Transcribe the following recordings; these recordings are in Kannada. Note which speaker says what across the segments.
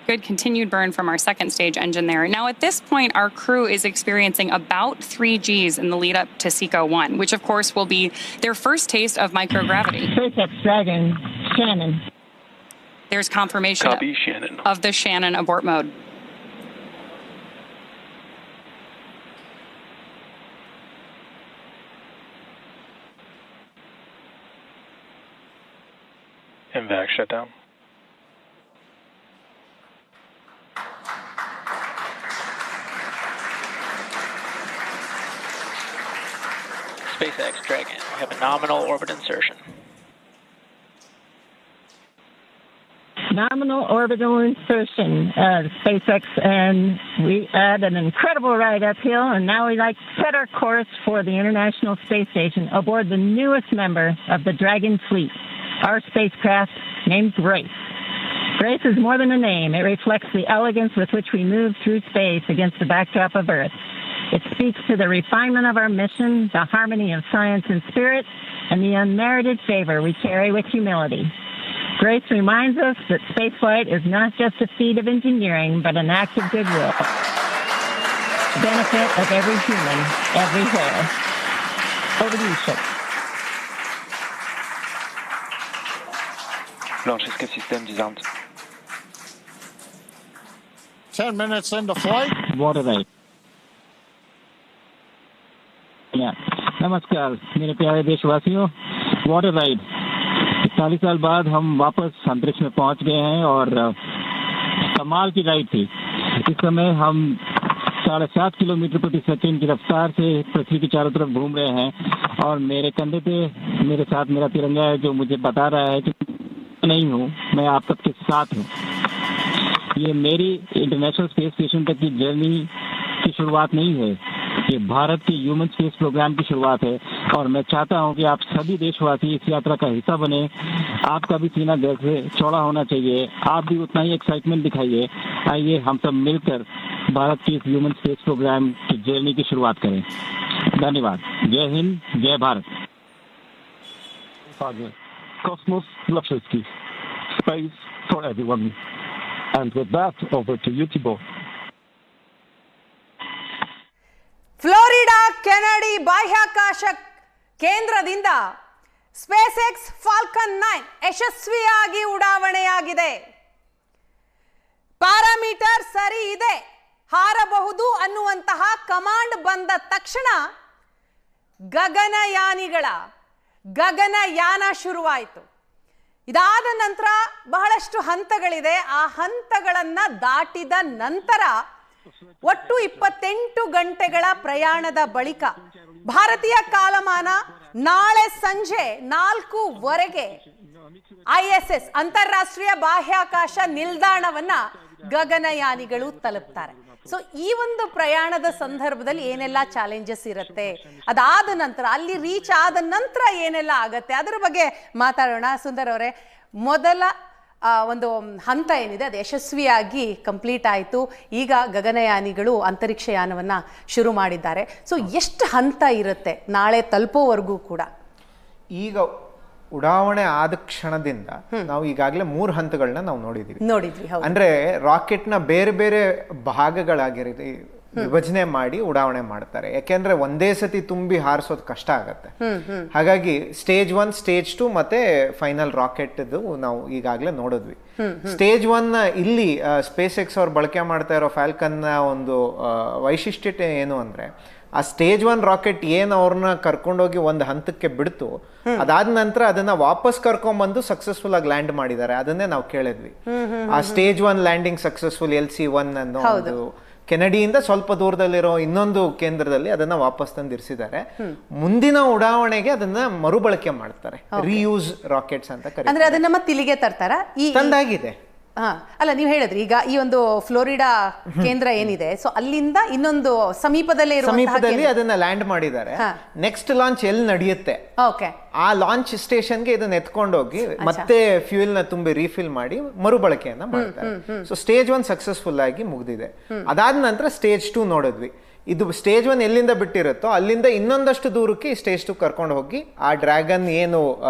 Speaker 1: Good continued burn from our second stage engine there. Now, at this point, our crew is experiencing about 3 Gs in the lead up to SECO 1, which of course will be their first taste of microgravity.
Speaker 2: SpaceX Dragon, Shannon.
Speaker 1: There's confirmation of the Shannon abort mode.
Speaker 3: MVAC shutdown.
Speaker 4: SpaceX Dragon, we have a nominal orbit insertion.
Speaker 2: Nominal orbital insertion, SpaceX, and we had an incredible ride uphill, and now we set our course for the International Space Station aboard the newest member of the Dragon fleet, our spacecraft named Grace. Grace is more than a name. It reflects the elegance with which we move through space against the backdrop of Earth. It speaks to the refinement of our mission, the harmony of science and spirit, and the unmerited favor we carry with humility. Grace reminds us that spaceflight is not just a feat of engineering, but an act of goodwill. The benefit of every human, everywhere. Over to you, Chip.
Speaker 3: Launch escape system disarmed.
Speaker 5: 10 minutes into flight.
Speaker 2: Water ride. नमस्कार मेरे प्यारे देशवासियों, वाटर राइड 40 साल बाद हम वापस अंतरिक्ष में पहुंच गए हैं और कमाल की राइड थी। इस समय हम 7.5 किलोमीटर प्रति सेकंड की रफ्तार से पृथ्वी की चारों तरफ घूम रहे हैं और मेरे कंधे पे मेरे साथ मेरा तिरंगा है जो मुझे बता रहा है कि नहीं हूँ, मैं आप सबके साथ हूँ। ये मेरी इंटरनेशनल स्पेस स्टेशन तक की जर्नी की शुरुआत नहीं है, ये भारत के ह्यूमन स्पेस प्रोग्राम की शुरुआत है और मैं चाहता हूं कि आप सभी देशवासी इस यात्रा का हिस्सा बने। आपका भी सीना दिल से चौड़ा होना चाहिए, आप भी उतना ही एक्साइटमेंट दिखाइए। आइए हम सब मिलकर भारत के इस ह्यूमन स्पेस प्रोग्राम की जर्नी की शुरुआत करें। धन्यवाद। जय हिंद, जय Bharat.
Speaker 5: Cosmos Lafsky. Space for everyone. And with that, over to you, Thibault.
Speaker 6: Florida Kennedy ಬಾಹ್ಯಾಕಾಶ ಕೇಂದ್ರದಿಂದ ಸ್ಪೇಸ್ಎಕ್ಸ್ ಫಾಲ್ಕನ್ 9 ಯಶಸ್ವಿಯಾಗಿ ಉಡಾವಣೆಯಾಗಿದೆ. ಪ್ಯಾರಾಮೀಟರ್ ಸರಿ ಇದೆ, ಹಾರಬಹುದು ಅನ್ನುವಂತಹ ಕಮಾಂಡ್ ಬಂದ ತಕ್ಷಣ ಗಗನಯಾನ ಶುರುವಾಯಿತು. ಇದಾದ ನಂತರ ಬಹಳಷ್ಟು ಹಂತಗಳಿದೆ. ಆ ಹಂತಗಳನ್ನ ದಾಟಿದ ನಂತರ ಒಟ್ಟು 28 ಗಂಟೆಗಳ ಪ್ರಯಾಣದ ಬಳಿಕ ಭಾರತೀಯ ಕಾಲಮಾನ ನಾಳೆ ಸಂಜೆ 4:15 ISS ಅಂತಾರಾಷ್ಟ್ರೀಯ ಬಾಹ್ಯಾಕಾಶ ನಿಲ್ದಾಣವನ್ನ ಗಗನಯಾನಿಗಳು ತಲುಪ್ತಾರೆ. ಸೊ ಈ ಒಂದು ಪ್ರಯಾಣದ ಸಂದರ್ಭದಲ್ಲಿ ಏನೆಲ್ಲ ಚಾಲೆಂಜಸ್ ಇರುತ್ತೆ, ಅದಾದ ನಂತರ ಅಲ್ಲಿ ರೀಚ್ ಆದ ನಂತರ ಏನೆಲ್ಲ ಆಗತ್ತೆ, ಅದರ ಬಗ್ಗೆ ಮಾತಾಡೋಣ. ಸುಂದರ್ ಅವರೇ, ಮೊದಲ ಒಂದು ಹಂತ ಏನಿದೆ ಅದು ಯಶಸ್ವಿಯಾಗಿ ಕಂಪ್ಲೀಟ್ ಆಯಿತು. ಈಗ ಗಗನಯಾನಿಗಳು ಅಂತರಿಕ್ಷ ಯಾನವನ್ನು ಶುರು ಮಾಡಿದ್ದಾರೆ. ಸೊ ಎಷ್ಟು ಹಂತ ಇರುತ್ತೆ ನಾಳೆ ತಲುಪೋವರೆಗೂ ಕೂಡ?
Speaker 7: ಈಗ ಉಡಾವಣೆ ಆದ ಕ್ಷಣದಿಂದ ನಾವು ಈಗಾಗಲೇ 3 ಹಂತಗಳನ್ನ ನಾವು ನೋಡಿದ್ವಿ. ಅಂದ್ರೆ ರಾಕೆಟ್ ನ ಬೇರೆ ಬೇರೆ ಭಾಗಗಳಾಗಿರುತ್ತೆ ವಿಭಜನೆ ಮಾಡಿ ಉಡಾವಣೆ ಮಾಡ್ತಾರೆ. ಯಾಕೆಂದ್ರೆ ಒಂದೇ ಸತಿ ತುಂಬಿ ಹಾರಿಸೋದು ಕಷ್ಟ ಆಗತ್ತೆ. ಹಾಗಾಗಿ ಸ್ಟೇಜ್ 1, ಸ್ಟೇಜ್ 2 ಮತ್ತೆ ಫೈನಲ್ ರಾಕೆಟ್ ನಾವು ಈಗಾಗಲೇ ನೋಡಿದ್ವಿ. ಸ್ಟೇಜ್ 1 ಇಲ್ಲಿ ಸ್ಪೇಸ್ ಎಕ್ಸ್ ಅವ್ರು ಬಳಕೆ ಮಾಡ್ತಾ ಇರೋ ಫ್ಯಾಲ್ಕನ್ ನ ಒಂದು ವೈಶಿಷ್ಟ್ಯತೆ ಏನು ಅಂದ್ರೆ, ಆ ಸ್ಟೇಜ್ 1 ರಾಕೆಟ್ ಏನ್ ಅವ್ರನ್ನ ಕರ್ಕೊಂಡೋಗಿ ಒಂದು ಹಂತಕ್ಕೆ ಬಿಡ್ತು, ಅದಾದ ನಂತರ ಅದನ್ನ ವಾಪಸ್ ಕರ್ಕೊಂಡ್ಬಂದು ಸಕ್ಸಸ್ಫುಲ್ ಆಗಿ ಲ್ಯಾಂಡ್ ಮಾಡಿದ್ದಾರೆ. ಅದನ್ನೇ ನಾವು ಕೇಳಿದ್ವಿ. ಆ ಸ್ಟೇಜ್ 1 ಲ್ಯಾಂಡಿಂಗ್ ಸಕ್ಸಸ್ಫುಲ್ LC-1 ಅನ್ನೋ ಒಂದು ಕೆನಡಿಯಿಂದ ಸ್ವಲ್ಪ ದೂರದಲ್ಲಿರೋ ಇನ್ನೊಂದು ಕೇಂದ್ರದಲ್ಲಿ ಅದನ್ನ ವಾಪಸ್ ತಂದಿರಿಸಿದ್ದಾರೆ. ಮುಂದಿನ ಉಡಾವಣೆಗೆ ಅದನ್ನ ಮರುಬಳಕೆ ಮಾಡ್ತಾರೆ, ರೀಯೂಸ್ ರಾಕೆಟ್ಸ್ ಅಂತ ಕರೀತಾರೆ.
Speaker 6: ಅಂದ್ರೆ ಅದನ್ನ ಮತ್ತೆ ಇಲ್ಲಿಗೆ ತರ್ತಾರ?
Speaker 7: ತಂದಾಗಿದೆ.
Speaker 6: ಅಲ್ಲ, ನೀವು ಹೇಳಿದ್ರಿ ಈಗ ಈ ಒಂದು ಫ್ಲೋರಿಡಾ ಕೇಂದ್ರ ಏನಿದೆ, ಸೊ ಅಲ್ಲಿಂದ ಇನ್ನೊಂದು ಸಮೀಪದಲ್ಲಿ
Speaker 7: ಅದನ್ನ ಲ್ಯಾಂಡ್ ಮಾಡಿದ್ದಾರೆ. ನೆಕ್ಸ್ಟ್ ಲಾಂಚ್ ಎಲ್ಲಿ ನಡೆಯುತ್ತೆ, ಆ ಲಾಂಚ್ ಸ್ಟೇಷನ್ಗೆ ಇದನ್ನ ಎತ್ಕೊಂಡೋಗಿ ಮತ್ತೆ ಫ್ಯೂಯಲ್ ನ ತುಂಬಿ ರೀಫಿಲ್ ಮಾಡಿ ಮರುಬಳಕೆಯನ್ನ ಮಾಡ್ತಾರೆ. ಸೊ ಸ್ಟೇಜ್ 1 ಸಕ್ಸಸ್ಫುಲ್ ಆಗಿ ಮುಗಿದಿದೆ. ಅದಾದ ನಂತರ ಸ್ಟೇಜ್ 2 ನೋಡಿದ್ವಿ. ಇದು ಸ್ಟೇಜ್ 1 ಎಲ್ಲಿಂದ ಬಿಟ್ಟಿರುತ್ತೋ ಅಲ್ಲಿಂದ ಇನ್ನೊಂದಷ್ಟು ದೂರಕ್ಕೆ ಸ್ಟೇಜ್ 2 ಕರ್ಕೊಂಡು ಹೋಗಿ ಆ ಡ್ರ್ಯಾಗನ್ ಏನು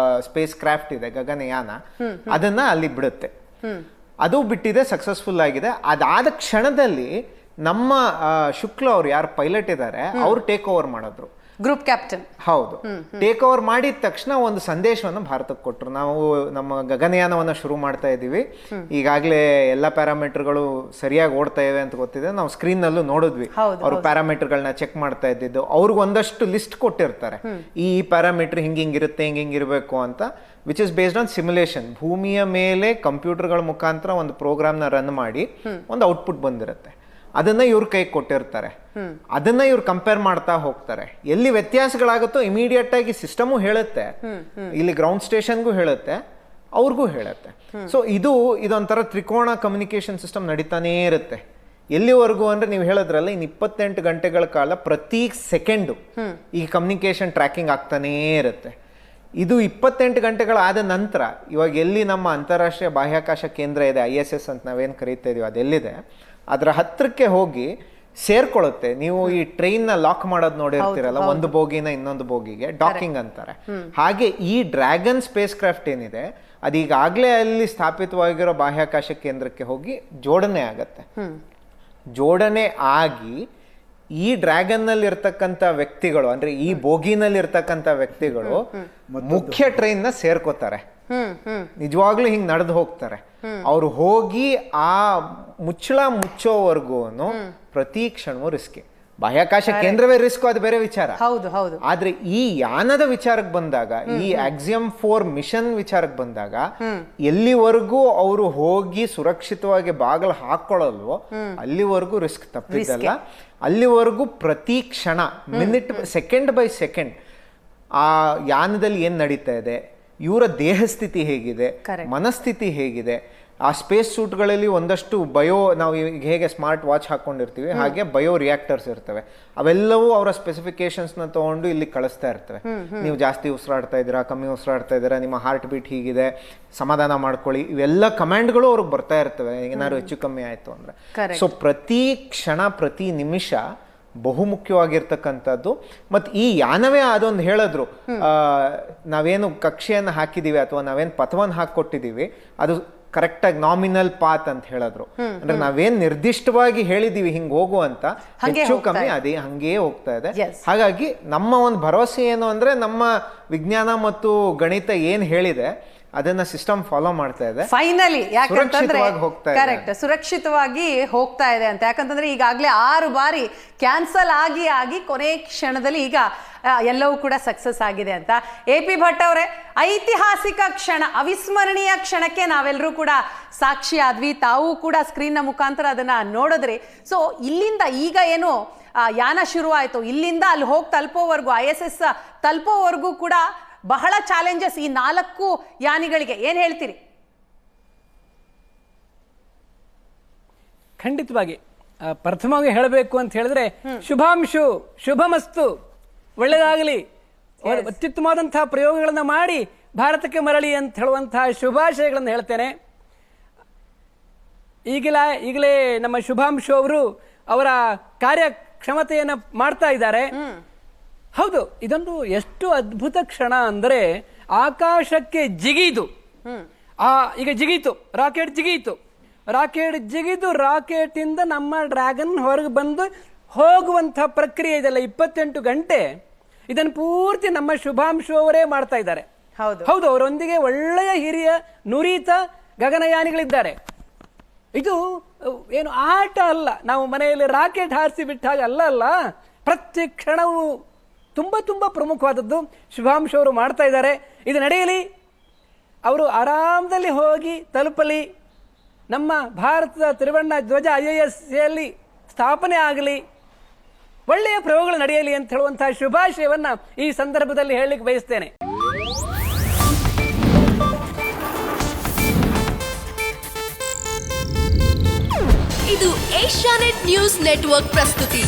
Speaker 7: ಸ್ಪೇಸ್ ಕ್ರಾಫ್ಟ್ ಇದೆ, ಗಗನಯಾನ, ಅದನ್ನ ಅಲ್ಲಿ ಬಿಡುತ್ತೆ. ಅದು ಬಿಟ್ಟಿದೆ, ಸಕ್ಸಸ್ಫುಲ್ ಆಗಿದೆ. ಅದಾದ ಕ್ಷಣದಲ್ಲಿ ನಮ್ಮ ಶುಕ್ಲ ಅವ್ರು ಯಾರು ಪೈಲಟ್ ಇದ್ದಾರೆ ಅವ್ರು ಟೇಕ್ ಓವರ್ ಮಾಡಿದ್ರು,
Speaker 6: ಗ್ರೂಪ್ ಕ್ಯಾಪ್ಟನ್.
Speaker 7: ಹೌದು, ಟೇಕ್ ಓವರ್ ಮಾಡಿದ ತಕ್ಷಣ ಒಂದು ಸಂದೇಶವನ್ನು ಭಾರತಕ್ಕೆ ಕೊಟ್ಟರು. ನಾವು ನಮ್ಮ ಗಗನಯಾನವನ್ನು ಶುರು ಮಾಡ್ತಾ ಇದ್ದೀವಿ, ಈಗಾಗಲೇ ಎಲ್ಲ ಪ್ಯಾರಾಮೀಟರ್ಗಳು ಸರಿಯಾಗಿ ಓಡ್ತಾ ಇವೆ ಅಂತ ಗೊತ್ತಿದೆ. ನಾವು ಸ್ಕ್ರೀನ್ನಲ್ಲೂ ನೋಡಿದ್ವಿ, ಅವರು ಪ್ಯಾರಾಮೀಟರ್ಗಳನ್ನ ಚೆಕ್ ಮಾಡ್ತಾ ಇದ್ದಿದ್ದು. ಅವ್ರಿಗೆ ಒಂದಷ್ಟು ಲಿಸ್ಟ್ ಕೊಟ್ಟಿರ್ತಾರೆ, ಈ ಪ್ಯಾರಾಮೀಟರ್ ಹಿಂಗಿರುತ್ತೆ ಹಿಂಗಿರಬೇಕು ಅಂತ, which is based on simulation. ಭೂಮಿಯ ಮೇಲೆ ಕಂಪ್ಯೂಟರ್ಗಳ ಮುಖಾಂತರ ಒಂದು ಪ್ರೋಗ್ರಾಮ್ನ ರನ್ ಮಾಡಿ ಒಂದು ಔಟ್ಪುಟ್ ಬಂದಿರುತ್ತೆ, ಅದನ್ನ ಇವ್ರ ಕೈಗೆ ಕೊಟ್ಟಿರ್ತಾರೆ. ಅದನ್ನ ಇವ್ರು ಕಂಪೇರ್ ಮಾಡ್ತಾ ಹೋಗ್ತಾರೆ. ಎಲ್ಲಿ ವ್ಯತ್ಯಾಸಗಳಾಗುತ್ತೋ ಇಮಿಡಿಯೇಟ್ ಆಗಿ ಸಿಸ್ಟಮು ಹೇಳುತ್ತೆ, ಇಲ್ಲಿ ಗ್ರೌಂಡ್ ಸ್ಟೇಷನ್ಗೂ ಹೇಳುತ್ತೆ, ಅವ್ರಿಗೂ ಹೇಳುತ್ತೆ. ಸೊ ಇದೊಂಥರ ತ್ರಿಕೋಣ ಕಮ್ಯುನಿಕೇಶನ್ ಸಿಸ್ಟಮ್ ನಡೀತಾನೇ ಇರುತ್ತೆ. ಎಲ್ಲಿವರೆಗೂ ಅಂದ್ರೆ ನೀವು ಹೇಳಿದ್ರಲ್ಲ, ಇನ್ನು 28 ಗಂಟೆಗಳ ಕಾಲ ಪ್ರತಿ ಸೆಕೆಂಡು ಈ ಕಮ್ಯುನಿಕೇಶನ್ ಟ್ರ್ಯಾಕಿಂಗ್ ಆಗ್ತಾನೇ ಇರುತ್ತೆ. ಇದು 28 ಗಂಟೆಗಳಾದ ನಂತರ ಇವಾಗ ಎಲ್ಲಿ ನಮ್ಮ ಅಂತಾರಾಷ್ಟ್ರೀಯ ಬಾಹ್ಯಾಕಾಶ ಕೇಂದ್ರ ಇದೆ, ISS ಅಂತ ನಾವೇನು ಕರೀತಾ ಇದೀವಿ, ಅದೆಲ್ಲಿದೆ ಅದರ ಹತ್ರಕ್ಕೆ ಹೋಗಿ ಸೇರ್ಕೊಳ್ಳುತ್ತೆ. ನೀವು ಈ ಟ್ರೈನ್ನ ಲಾಕ್ ಮಾಡೋದು ನೋಡಿರ್ತೀರಲ್ಲ, ಒಂದು ಬೋಗಿನ ಇನ್ನೊಂದು ಬೋಗಿಗೆ ಡಾಕಿಂಗ್ ಅಂತಾರೆ. ಹಾಗೆ ಈ ಡ್ರ್ಯಾಗನ್ ಸ್ಪೇಸ್ ಕ್ರಾಫ್ಟ್ ಏನಿದೆ ಅದೀಗಾಗಲೇ ಅಲ್ಲಿ ಸ್ಥಾಪಿತವಾಗಿರೋ ಬಾಹ್ಯಾಕಾಶ ಕೇಂದ್ರಕ್ಕೆ ಹೋಗಿ ಜೋಡಣೆ ಆಗತ್ತೆ. ಜೋಡಣೆ ಆಗಿ ಈ ಡ್ರ್ಯಾಗನ್ ನಲ್ಲಿ ಇರ್ತಕ್ಕಂಥ ವ್ಯಕ್ತಿಗಳು, ಅಂದ್ರೆ ಈ ಬೋಗಿನಲ್ಲಿ ಇರ್ತಕ್ಕಂಥ ವ್ಯಕ್ತಿಗಳು ಮುಖ್ಯ ಟ್ರೈನ್ ನ ಸೇರ್ಕೋತಾರೆ. ನಿಜವಾಗ್ಲೂ ಹಿಂಗ್ ನಡೆದು ಹೋಗ್ತಾರೆ. ಅವ್ರು ಹೋಗಿ ಆ ಮುಚ್ಚಳ ಮುಚ್ಚೋವರೆಗೂ ಪ್ರತಿ ಕ್ಷಣವೂ ರಿಸ್ಕ್. ಬಾಹ್ಯಾಕಾಶ ಕೇಂದ್ರವೇ ರಿಸ್ಕ್, ಅದು ಬೇರೆ ವಿಚಾರ. ಆದ್ರೆ ಈ ಯಾನದ ವಿಚಾರಕ್ಕೆ ಬಂದಾಗ, ಈ ಆಕ್ಸಿಯಂ 4 ಮಿಷನ್ ವಿಚಾರಕ್ಕೆ ಬಂದಾಗ, ಎಲ್ಲಿವರೆಗೂ ಅವರು ಹೋಗಿ ಸುರಕ್ಷಿತವಾಗಿ ಬಾಗಿಲು ಹಾಕೊಳ್ಳಲ್ವೋ ಅಲ್ಲಿವರೆಗೂ ರಿಸ್ಕ್ ತಪ್ಪಿದ್ದಲ್ಲ. ಅಲ್ಲಿವರೆಗೂ ಪ್ರತಿ ಕ್ಷಣ, ಮಿನಿಟ್, ಸೆಕೆಂಡ್ ಬೈ ಸೆಕೆಂಡ್ ಆ ಯಾನದಲ್ಲಿ ಏನ್ ನಡೀತಾ ಇದೆ, ಇವರ ದೇಹ ಸ್ಥಿತಿ ಹೇಗಿದೆ, ಮನಸ್ಥಿತಿ ಹೇಗಿದೆ, ಆ ಸ್ಪೇಸ್ ಸೂಟ್ಗಳಲ್ಲಿ ಒಂದಷ್ಟು ನಾವು ಹೇಗೆ ಸ್ಮಾರ್ಟ್ ವಾಚ್ ಹಾಕೊಂಡಿರ್ತೀವಿ ಹಾಗೆ ಬಯೋ ರಿಯಾಕ್ಟರ್ಸ್ ಇರ್ತವೆ. ಅವೆಲ್ಲವೂ ಅವರ ಸ್ಪೆಸಿಫಿಕೇಶನ್ಸ್ನ ತಗೊಂಡು ಇಲ್ಲಿ ಕಳಿಸ್ತಾ ಇರ್ತವೆ. ನೀವು ಜಾಸ್ತಿ ಉಸಿರಾಡ್ತಾ ಇದ್ದೀರಾ, ಕಮ್ಮಿ ಉಸಿರಾಡ್ತಾ ಇದ್ದೀರಾ, ನಿಮ್ಮ ಹಾರ್ಟ್ ಬೀಟ್ ಹೀಗಿದೆ, ಸಮಾಧಾನ ಮಾಡ್ಕೊಳ್ಳಿ, ಇವೆಲ್ಲ ಕಮಾಂಡ್ಗಳು ಅವ್ರಿಗೆ ಬರ್ತಾ ಇರ್ತವೆ ಏನಾದ್ರು ಹೆಚ್ಚು ಕಮ್ಮಿ ಆಯ್ತು ಅಂದ್ರೆ. ಸೊ ಪ್ರತಿ ಕ್ಷಣ ಪ್ರತಿ ನಿಮಿಷ ಬಹುಮುಖ್ಯವಾಗಿರ್ತಕ್ಕಂಥದ್ದು. ಮತ್ತು ಈ ಯಾನವೇ ಅದೊಂದು ಹೇಳಿದ್ರು, ನಾವೇನು ಕಕ್ಷೆಯನ್ನು ಹಾಕಿದೀವಿ ಅಥವಾ ನಾವೇನು ಪಥವನ್ನು ಹಾಕೊಟ್ಟಿದೀವಿ ಅದು ಕರೆಕ್ಟಾಗಿ ನಾಮಿನಲ್ ಪಾತ್ ಅಂತ ಹೇಳಿದ್ರು. ಅಂದ್ರೆ ನಾವೇನ್ ನಿರ್ದಿಷ್ಟವಾಗಿ ಹೇಳಿದೀವಿ ಹಿಂಗ್ ಹೋಗು ಅಂತ, ಹೆಚ್ಚು ಕಮ್ಮಿ ಅದೇ ಹಂಗೇ ಹೋಗ್ತಾ ಇದೆ. ಹಾಗಾಗಿ ನಮ್ಮ ಒಂದು ಭರವಸೆ ಏನು ಅಂದ್ರೆ, ನಮ್ಮ ವಿಜ್ಞಾನ ಮತ್ತು ಗಣಿತ ಏನ್ ಹೇಳಿದೆ ಅದನ್ನ ಸಿಸ್ಟಮ್ ಫಾಲೋ ಮಾಡ್ತಾ ಇದೆ.
Speaker 6: ಫೈನಲಿ ಯಾಕಂತಂದ್ರೆ ಕರೆಕ್ಟ್ ಸುರಕ್ಷಿತವಾಗಿ ಹೋಗ್ತಾ ಇದೆ ಅಂತ. ಯಾಕಂತಂದ್ರೆ ಈಗಾಗಲೇ 6 ಬಾರಿ ಕ್ಯಾನ್ಸಲ್ ಆಗಿ ಕೊನೆ ಕ್ಷಣದಲ್ಲಿ ಈಗ ಎಲ್ಲವೂ ಕೂಡ ಸಕ್ಸಸ್ ಆಗಿದೆ ಅಂತ. AP ಭಟ್ ಅವರೇ, ಐತಿಹಾಸಿಕ ಕ್ಷಣ, ಅವಿಸ್ಮರಣೀಯ ಕ್ಷಣಕ್ಕೆ ನಾವೆಲ್ಲರೂ ಕೂಡ ಸಾಕ್ಷಿ ಆದ್ವಿ. ತಾವು ಕೂಡ ಸ್ಕ್ರೀನ್ನ ಮುಖಾಂತರ ಅದನ್ನ ನೋಡಿದ್ರಿ. ಸೊ ಇಲ್ಲಿಂದ ಈಗ ಏನು ಯಾನ ಶುರು ಆಯ್ತು, ಇಲ್ಲಿಂದ ಅಲ್ಲಿ ಹೋಗಿ ತಲುಪೋವರೆಗೂ, ISS ತಲುಪೋವರೆಗೂ ಕೂಡ ಬಹಳ ಚಾಲೆಂಜಸ್ ಈ 4 ಯಾನಿಗಳಿಗೆ. ಏನ್ ಹೇಳ್ತೀರಿ?
Speaker 8: ಖಂಡಿತವಾಗಿ ಪ್ರಥಮವಾಗಿ ಹೇಳಬೇಕು ಅಂತ ಹೇಳಿದ್ರೆ, ಶುಭಾಂಶು ಶುಭಮಸ್ತು, ಒಳ್ಳೆಯದಾಗಲಿ, ಅತ್ಯುತ್ತಮವಾದಂತಹ ಪ್ರಯೋಗಗಳನ್ನ ಮಾಡಿ ಭಾರತಕ್ಕೆ ಮರಳಿ ಅಂತ ಹೇಳುವಂತಹ ಶುಭಾಶಯಗಳನ್ನು ಹೇಳ್ತೇನೆ. ಈಗಲೇ ನಮ್ಮ ಶುಭಾಂಶು ಅವರು ಅವರ ಕಾರ್ಯಕ್ಷಮತೆಯನ್ನು ಮಾಡ್ತಾ ಇದ್ದಾರೆ. ಹೌದು, ಇದೊಂದು ಎಷ್ಟು ಅದ್ಭುತ ಕ್ಷಣ ಅಂದರೆ, ಆಕಾಶಕ್ಕೆ ಜಿಗಿದು ಈಗ ಜಿಗೀತು, ರಾಕೆಟ್ ಜಿಗಿದು ರಾಕೆಟ್ ಇಂದ ನಮ್ಮ ಡ್ರ್ಯಾಗನ್ ಹೊರಗೆ ಬಂದು ಹೋಗುವಂತಹ ಪ್ರಕ್ರಿಯೆ ಇದೆಲ್ಲ 28 ಗಂಟೆ. ಇದನ್ನು ಪೂರ್ತಿ ನಮ್ಮ ಶುಭಾಂಶು ಅವರೇ ಮಾಡ್ತಾ ಇದ್ದಾರೆ. ಹೌದು, ಅವರೊಂದಿಗೆ ಒಳ್ಳೆಯ ಹಿರಿಯ ನುರಿತ ಗಗನಯಾನಿಗಳಿದ್ದಾರೆ. ಇದು ಏನು ಆಟ ಅಲ್ಲ, ನಾವು ಮನೆಯಲ್ಲಿ ರಾಕೆಟ್ ಹಾರಿಸಿ ಬಿಟ್ಟಾಗ ಅಲ್ಲ, ಪ್ರತಿ ಕ್ಷಣವೂ ತುಂಬಾ ಪ್ರಮುಖವಾದದ್ದು ಶುಭಾಂಶು ಅವರು ಮಾಡ್ತಾ ಇದ್ದಾರೆ. ಇದು ನಡೆಯಲಿ, ಅವರು ಆರಾಮದಲ್ಲಿ ಹೋಗಿ ತಲುಪಲಿ, ನಮ್ಮ ಭಾರತದ ತ್ರಿವರ್ಣ ಧ್ವಜ IISCಯಲ್ಲಿ ಸ್ಥಾಪನೆ ಆಗಲಿ, ಒಳ್ಳೆಯ ಪ್ರಯೋಗಗಳು ನಡೆಯಲಿ ಅಂತ ಹೇಳುವಂತಹ ಶುಭಾಶಯವನ್ನ ಈ ಸಂದರ್ಭದಲ್ಲಿ ಹೇಳಲಿಕ್ಕೆ ಬಯಸ್ತೇನೆ.
Speaker 9: ಇದು ಏಷ್ಯಾನೆಟ್ ನ್ಯೂಸ್ ನೆಟ್ವರ್ಕ್ ಪ್ರಸ್ತುತಿ.